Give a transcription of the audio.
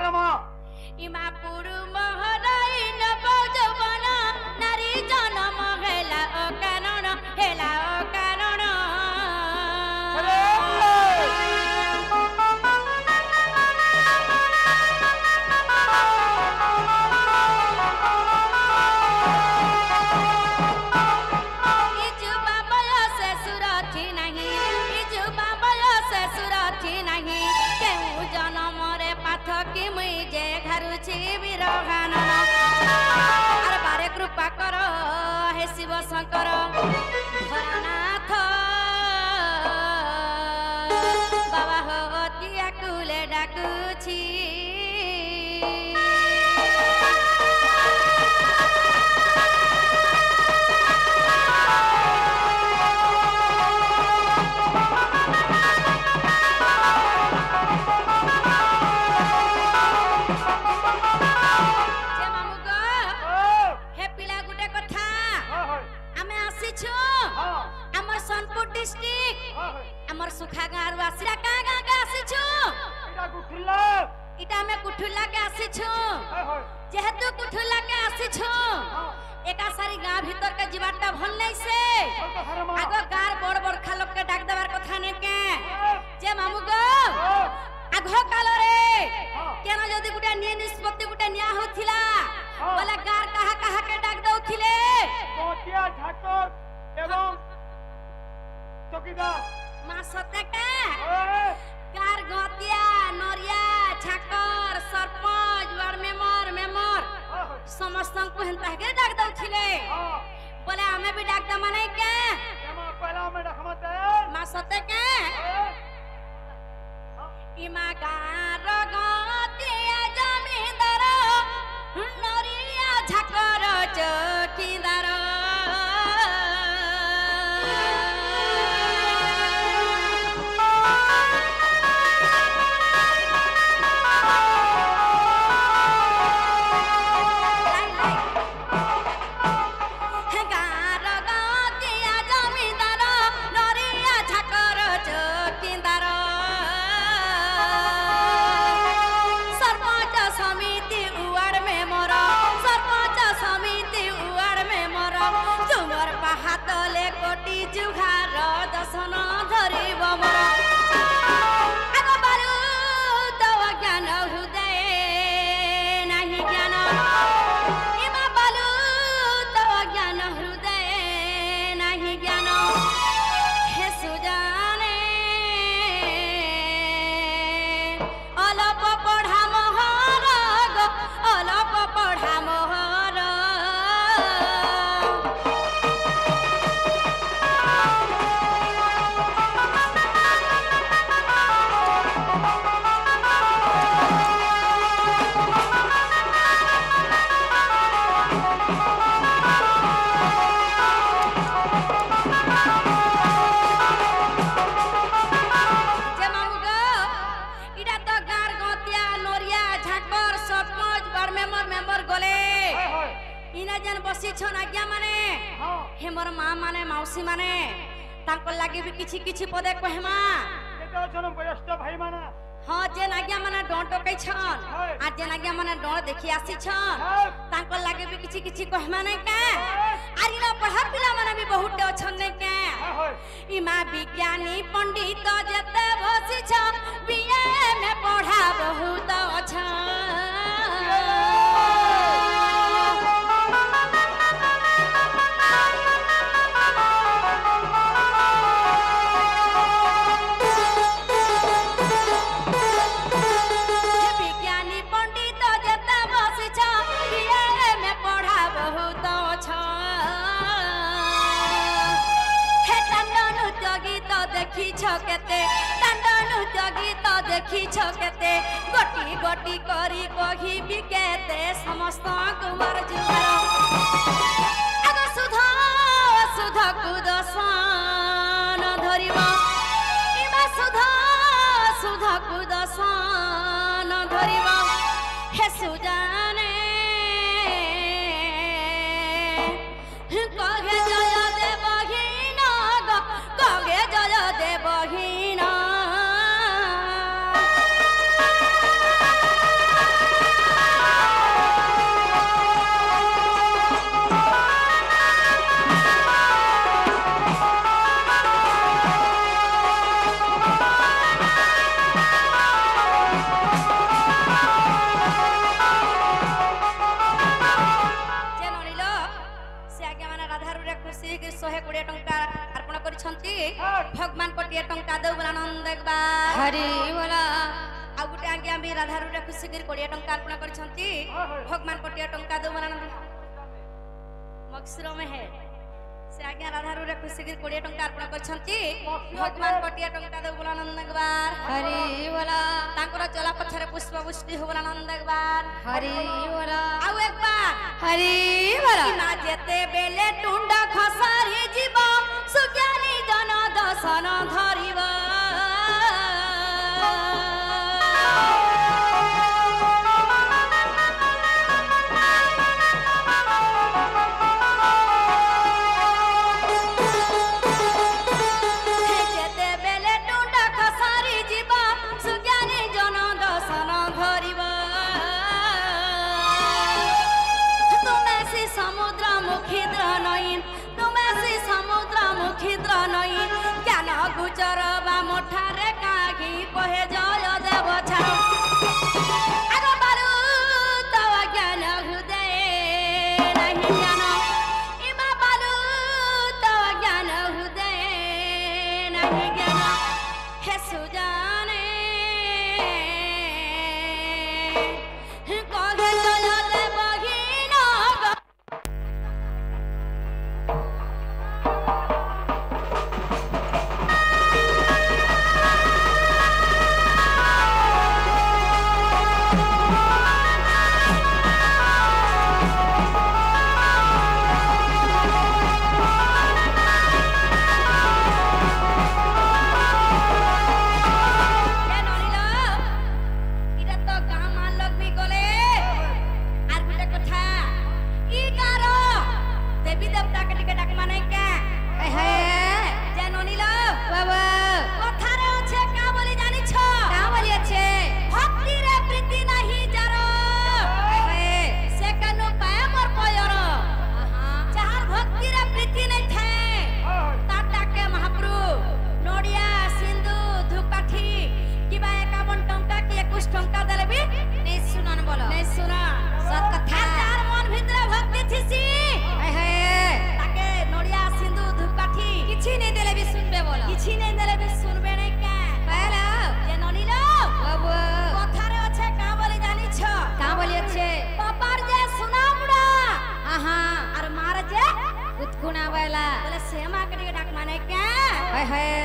धर्मा इमा पुरु महराई नव जवन नारी जन्म हेला अकारण हेला अकारण कि मुई जे घरुची बिरहान अरे बारे कृपा कर हे शिव शंकर भरनाथ बाबा हो तिया कुले डाकुछी सोनपुर डिस्ट्रिक्ट हमर सुखा गाँव आसिरा का गाँ का आसी छु इटा में कुठुला के आसी छु जेहेतु कुठुला के आसी छु एका सारी गाँ भीतर के जीवाटा भल नहीं से आगो गार बड़ बड़ खालोक के डाक देवार कथा ने के जे मामू गो आगो कालो रे केना जदी गुटा निय निष्पत्ति गुटा निया होथिला बोला गार कहा कहा के डाक दउथिले कोटिया झाकर एवं चौकीदार मां सते के कार गतिया नरिया छाकर सरपंच वार्ड मेंबर समस्त को हेंता के डाक दउथिले बोले हमें भी डाक द माने के एमा पहला में रहमत मां सते के इमा गार गतिया जमींदार नरिया छाकर चौकीदार हातले कोटी जुहार दर्शन धरिब मोर आग बारू तव ज्ञान हृदय नाही ज्ञान इमा बालू तव ज्ञान हृदय नाही ज्ञान हे सुजाने अलप पढ़ा मोहर गो अलप पढ़ा मोहर बसी छन आज्ञा माने हे मोर मां माने मौसी माने तांको लागि भी किछि किछि पदे कहमा केतो छन वयस्क भाई माने हां जे आज्ञा माने डोंट टकै छन आ जे आज्ञा माने डोंट देखि आसी छन तांको लागि भी किछि किछि कहमा नै का आरिला पढ़ा पिला माने भी बहुत छन नै का इमा विज्ञानी पंडित जते बसी छ बीए में पढ़ा बहुत छ देखी छकेते दंड नृत्य गीत देखी छकेते गोटी गोटी करी कही बिकेते समस्त कुमार जुगार आग सुधा सुधा कुदसन धरिब इमा सुधा सुधा कुदसन धरिब हे सुजाने कहे जय देवहीन कहे जय देवहीन बार हरि बोला आ गुटे आगे आम्ही राधारू रे खुशी कर 20 टंका अर्पण करछंती भगवान 20 टंका दो बनानंद मक्सुर में है से आगे राधारू रे खुशी कर 20 टंका अर्पण करछंती भगवान 20 टंका दो बनानंद बार हरि बोला तांकर चला पछरे पुष्प पुष्टि हो बनानंद बार हरि बोला आउ एक बार हरि बोला ना जेते बेले टुंडा खसारी जीव सुज्ञानी जन दर्शन धरिबा गुजर बा मोठारे कागी कहे जय देव छाओ आगो बारू तव ज्ञान हृदय नहीं ज्ञान इमा बारू तव ज्ञान हृदय नहीं ज्ञान हे सुजाने कहे जय देव हीन कुना वाला बोले सेमा के डाक माने क्या